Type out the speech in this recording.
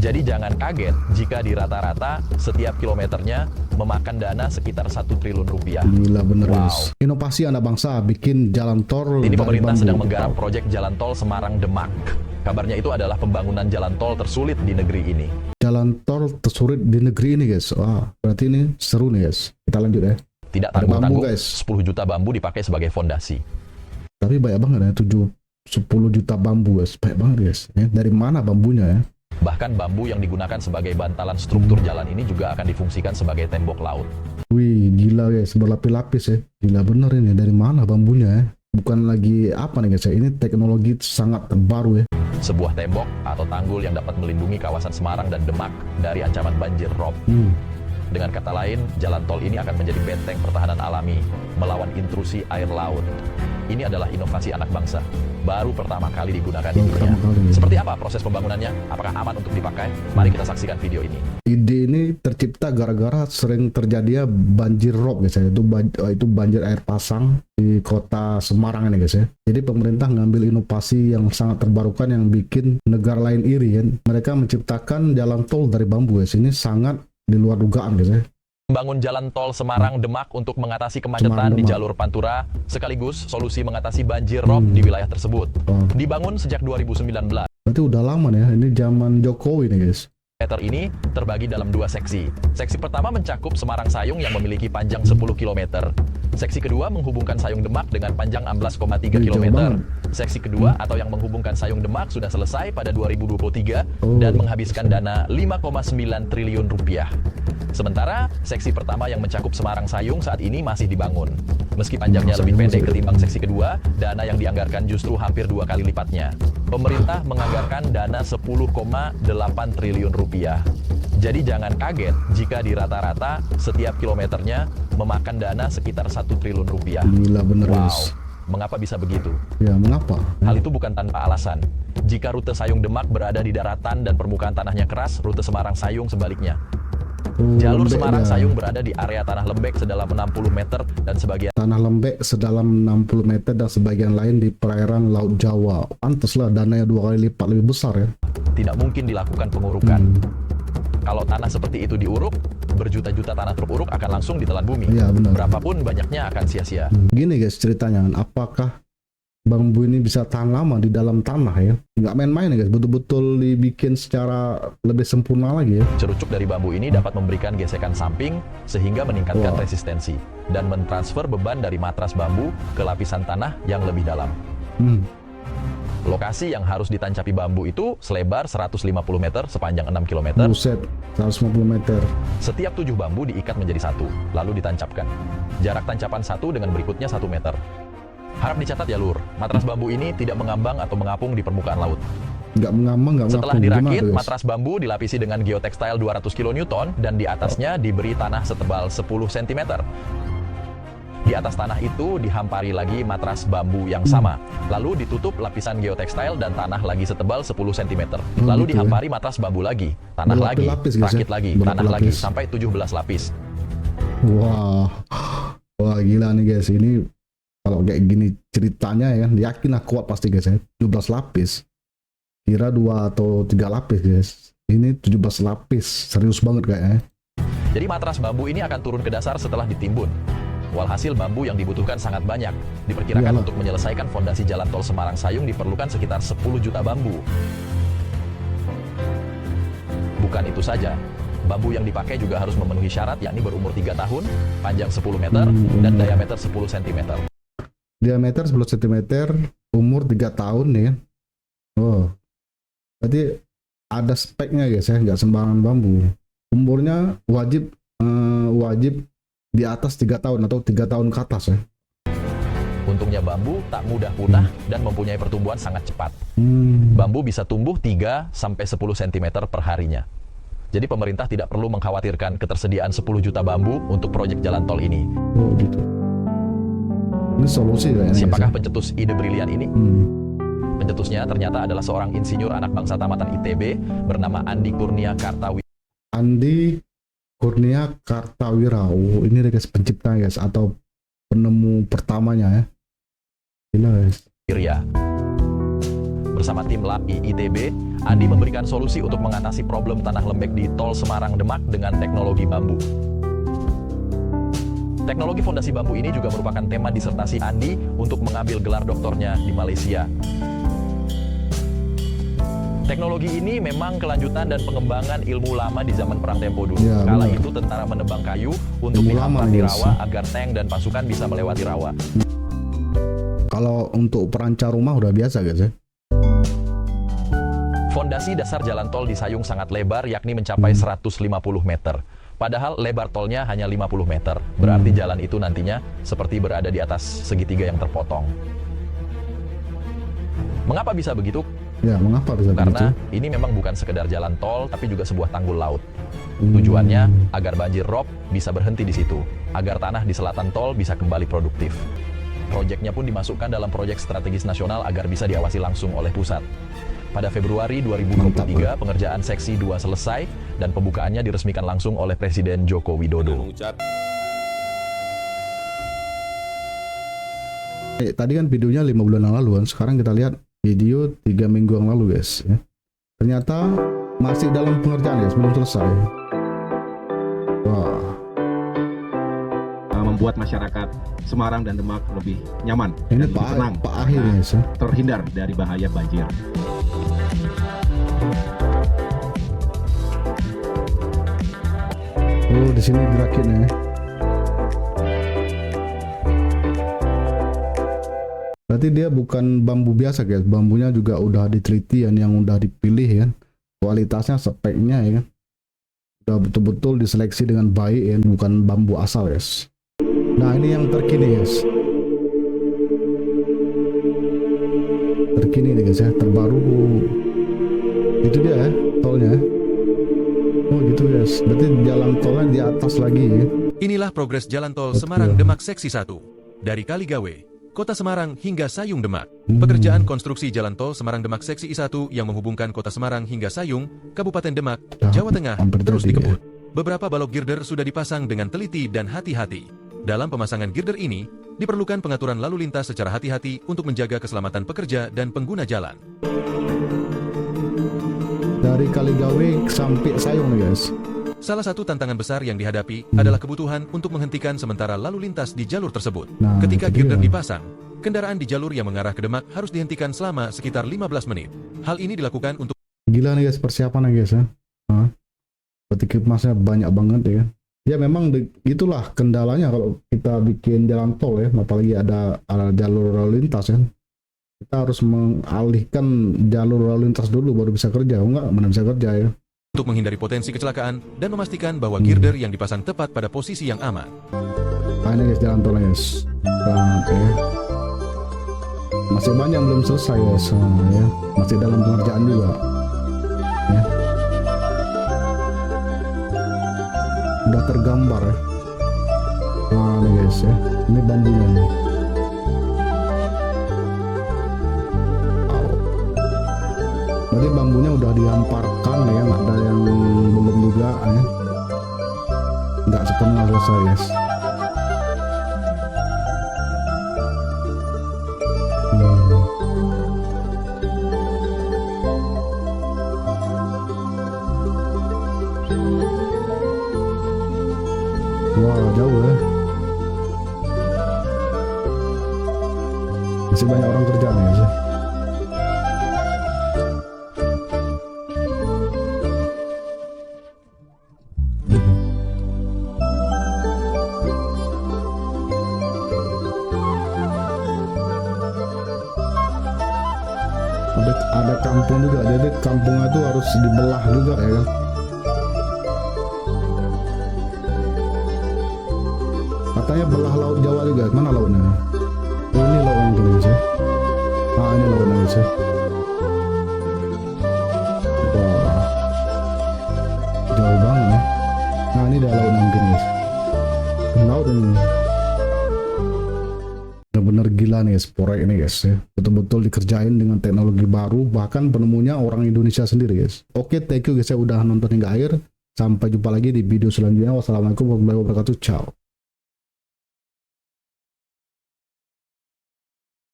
Jadi jangan kaget jika di rata-rata setiap kilometernya memakan dana sekitar 1 triliun rupiah. Gila bener Wow. guys. Inovasi anak bangsa bikin jalan tol. Ini dari pemerintah bambu. sedang menggarap proyek jalan tol Semarang-Demak. Kabarnya itu adalah pembangunan jalan tol tersulit di negeri ini. Jalan tol tersulit di negeri ini guys. Wah, berarti ini seru nih guys. Kita lanjut ya. Tidak Ada bambu, tanggung-tanggung, guys. 10 juta bambu dipakai sebagai fondasi. Tapi banyak banget ya, 10 juta bambu guys. Banyak banget guys. Ya, dari mana bambunya ya? Bahkan bambu yang digunakan sebagai bantalan struktur jalan ini juga akan difungsikan sebagai tembok laut. Wih, gila guys, berlapis-lapis ya. Gila bener ini, dari mana bambunya ya? Bukan lagi apa nih guys ya, ini teknologi sangat terbaru ya. Sebuah tembok atau tanggul yang dapat melindungi kawasan Semarang dan Demak dari ancaman banjir rob. Dengan kata lain, jalan tol ini akan menjadi benteng pertahanan alami melawan intrusi air laut. Ini adalah inovasi anak bangsa, baru pertama kali digunakan di dunia. Seperti apa proses pembangunannya? Apakah aman untuk dipakai? Mari kita saksikan video ini. Ide ini tercipta gara-gara sering terjadinya banjir rob guys ya. Itu banjir air pasang di kota Semarang ini guys ya. Jadi pemerintah ngambil inovasi yang sangat terbarukan yang bikin negara lain iri ya. Mereka menciptakan jalan tol dari bambu guys. Ini sangat di luar dugaan guys ya. Membangun jalan tol Semarang-Demak untuk mengatasi kemacetan di jalur Pantura, sekaligus solusi mengatasi banjir rob di wilayah tersebut. Dibangun sejak 2019. Berarti udah lama nih ya, ini zaman Jokowi nih guys. Meter ini terbagi dalam 2 seksi. Seksi pertama mencakup Semarang Sayung yang memiliki panjang 10 km. Seksi kedua menghubungkan Sayung Demak dengan panjang 16,3 km. Seksi kedua atau yang menghubungkan Sayung Demak sudah selesai pada 2023 dan menghabiskan dana 5,9 triliun rupiah. Sementara seksi pertama yang mencakup Semarang Sayung saat ini masih dibangun. Meski panjangnya lebih pendek ketimbang seksi kedua, dana yang dianggarkan justru hampir 2 kali lipatnya. Pemerintah menganggarkan dana 10,8 triliun rupiah. Jadi jangan kaget jika di rata-rata setiap kilometernya memakan dana sekitar 1 triliun rupiah. Gila bener Wow, guys. mengapa bisa begitu? Ya mengapa? Hal itu bukan tanpa alasan. Jika rute Sayung Demak berada di daratan dan permukaan tanahnya keras, rute Semarang Sayung sebaliknya. Jalur Semarang Sayung berada di area tanah lembek sedalam 60 meter dan sebagian tanah lembek sedalam 60 meter dan sebagian lain di perairan Laut Jawa. Pantaslah dananya 2 kali lipat lebih besar ya. tidak mungkin dilakukan pengurukan. Kalau tanah seperti itu diuruk, berjuta-juta tanah teruruk akan langsung ditelan bumi. Iya benar. Berapapun banyaknya akan sia-sia. Gini guys ceritanya, apakah bambu ini bisa tahan lama di dalam tanah ya? Nggak main-main ya guys, betul-betul dibikin secara lebih sempurna lagi ya. Cerucuk dari bambu ini dapat memberikan gesekan samping sehingga meningkatkan resistensi dan mentransfer beban dari matras bambu ke lapisan tanah yang lebih dalam. Lokasi yang harus ditancapi bambu itu selebar 150 meter sepanjang 6 km. Buset, 150 meter. Setiap 7 bambu diikat menjadi satu, lalu ditancapkan. Jarak tancapan satu dengan berikutnya 1 meter. Harap dicatat ya Lur, matras bambu ini tidak mengambang atau mengapung di permukaan laut. Nggak mengambang, nggak Setelah mengapung. dirakit, Gimana, guys? matras bambu dilapisi dengan geotextile 200 kN dan di atasnya diberi tanah setebal 10 cm. Di atas tanah itu dihampari lagi matras bambu yang sama. Lalu ditutup lapisan geotextile dan tanah lagi setebal 10 cm. Lalu gitu dihampari matras bambu lagi, tanah lagi, Berlapis-lapis, guys, rakit ya? lagi, tanah lagi, Berlapis-lapis. sampai 17 lapis. Wah, wah gila nih guys. Ini kalau kayak gini ceritanya ya, yakin lah kuat pasti guys ya. 17 lapis. Kira 2 atau 3 lapis guys. Ini 17 lapis, serius banget kayaknya. Jadi matras bambu ini akan turun ke dasar setelah ditimbun. Walhasil bambu yang dibutuhkan sangat banyak. Diperkirakan Iyalah. untuk menyelesaikan fondasi jalan tol Semarang Sayung diperlukan sekitar 10 juta bambu. Bukan itu saja, bambu yang dipakai juga harus memenuhi syarat yakni berumur 3 tahun, panjang 10 meter, dan diameter 10 cm. Diameter 10 cm, umur 3 tahun nih kan. Oh, berarti ada speknya guys ya, nggak sembarangan bambu. Umurnya wajib di atas 3 tahun atau 3 tahun ke atas ya. Untungnya bambu tak mudah punah dan mempunyai pertumbuhan sangat cepat. Bambu bisa tumbuh 3-10 cm per harinya. Jadi pemerintah tidak perlu mengkhawatirkan ketersediaan 10 juta bambu untuk proyek jalan tol ini. Oh gitu. Ini solusi kayaknya. Siapakah guys, pencetus ide brilian ini? ya? Pencetusnya ternyata adalah seorang insinyur anak bangsa tamatan ITB bernama Andi Kurnia Kartawira. Andi Kurnia Kartawira. Oh, ini guys pencipta guys atau penemu pertamanya ya. Gila guys. Bersama tim LAI ITB, Andi memberikan solusi untuk mengatasi problem tanah lembek di Tol Semarang-Demak dengan teknologi bambu. Teknologi fondasi bambu ini juga merupakan tema disertasi Andi untuk mengambil gelar doktornya di Malaysia. Teknologi ini memang kelanjutan dan pengembangan ilmu lama di zaman Perang Tempo dulu. Ya, Kala benar. itu tentara menebang kayu untuk Ilmu dihambat lama, di yes. rawa agar tank dan pasukan bisa melewati rawa. Kalau untuk perancar rumah udah biasa guys ya. Fondasi dasar jalan tol di Sayung sangat lebar, yakni mencapai 150 meter. Padahal lebar tolnya hanya 50 meter. Berarti jalan itu nantinya seperti berada di atas segitiga yang terpotong. Mengapa bisa begitu? Ya, mengapa bisa Karena begitu? ini memang bukan sekedar jalan tol, tapi juga sebuah tanggul laut. Tujuannya agar banjir rob bisa berhenti di situ, agar tanah di selatan tol bisa kembali produktif. Proyeknya pun dimasukkan dalam proyek strategis nasional agar bisa diawasi langsung oleh pusat. Pada Februari 2023, pengerjaan Seksi 2 selesai dan pembukaannya diresmikan langsung oleh Presiden Joko Widodo. Tadi kan videonya 5 bulan yang lalu kan, sekarang kita lihat video 3 minggu yang lalu guys ya. Ternyata masih dalam pengerjaan guys, belum selesai. Wah, membuat masyarakat Semarang dan Demak lebih nyaman ini dan lebih tenang, Pak Akhir guys ya. terhindar dari bahaya banjir. Oh, di sini gerakin ya. Berarti dia bukan bambu biasa guys, bambunya juga udah diteliti yang udah dipilih ya. Kualitasnya, speknya ya kan. Udah betul-betul diseleksi dengan baik ya, bukan bambu asal guys. Nah, ini yang terkini guys. Terkini nih guys ya, terbaru. Itu dia ya, tolnya. Oh gitu guys, berarti jalan tolnya di atas lagi ya. Inilah progres jalan tol Betul. Semarang-Demak Seksi 1. Dari Kaligawe, Kota Semarang hingga Sayung Demak. Pekerjaan konstruksi jalan tol Semarang-Demak Seksi 1 yang menghubungkan Kota Semarang hingga Sayung, Kabupaten Demak, Jawa Tengah, hampir terus jadi, dikebut. Beberapa balok girder sudah dipasang dengan teliti dan hati-hati. Dalam pemasangan girder ini, diperlukan pengaturan lalu lintas secara hati-hati untuk menjaga keselamatan pekerja dan pengguna jalan. Dari Kaligawe sampai Sayung nih guys. Salah satu tantangan besar yang dihadapi adalah kebutuhan untuk menghentikan sementara lalu lintas di jalur tersebut. Nah, Ketika itu girder dia. dipasang, kendaraan di jalur yang mengarah ke Demak harus dihentikan selama sekitar 15 menit. Hal ini dilakukan untuk Gila nih guys persiapannya guys ya. Peti kemasnya banyak banget ya. Ya memang itulah kendalanya kalau kita bikin jalan tol ya, apalagi ada jalur lalu lintas ya. Kita harus mengalihkan jalur lalu lintas dulu baru bisa kerja. Oh, enggak, mana bisa kerja ya. untuk menghindari potensi kecelakaan dan memastikan bahwa girder yang dipasang tepat pada posisi yang aman. Nah, ini guys jalan tol guys. Nah, oke. Masih banyak yang belum selesai guys. Nah, ya. Masih dalam pengerjaan juga. Ya. Udah tergambar ya. Nah, ini guys ya. Ini bambunya nih. Berarti bambunya udah dihamparkan ya, nggak ada yang belum juga ya. Nggak sepenuhnya selesai guys. Wah, jauh ya. Masih banyak orang kerja nih guys ya. Ada kampung juga, jadi kampungnya itu harus dibelah juga ya kan. Katanya belah laut Jawa juga, mana lautnya? Oh, ini laut yang guys ya. Ah, ini lautnya guys ya. Wah, jauh banget ya. Nah, ini dah laut mungkin guys. Laut ini. Benar-benar gila nih guys, proyek ini guys ya. Betul-betul dikerjain dengan teknologi baru, bahkan penemunya orang Indonesia sendiri guys. Oke, thank you guys ya udah nonton hingga akhir. Sampai jumpa lagi di video selanjutnya. Wassalamualaikum warahmatullahi wabarakatuh. Ciao.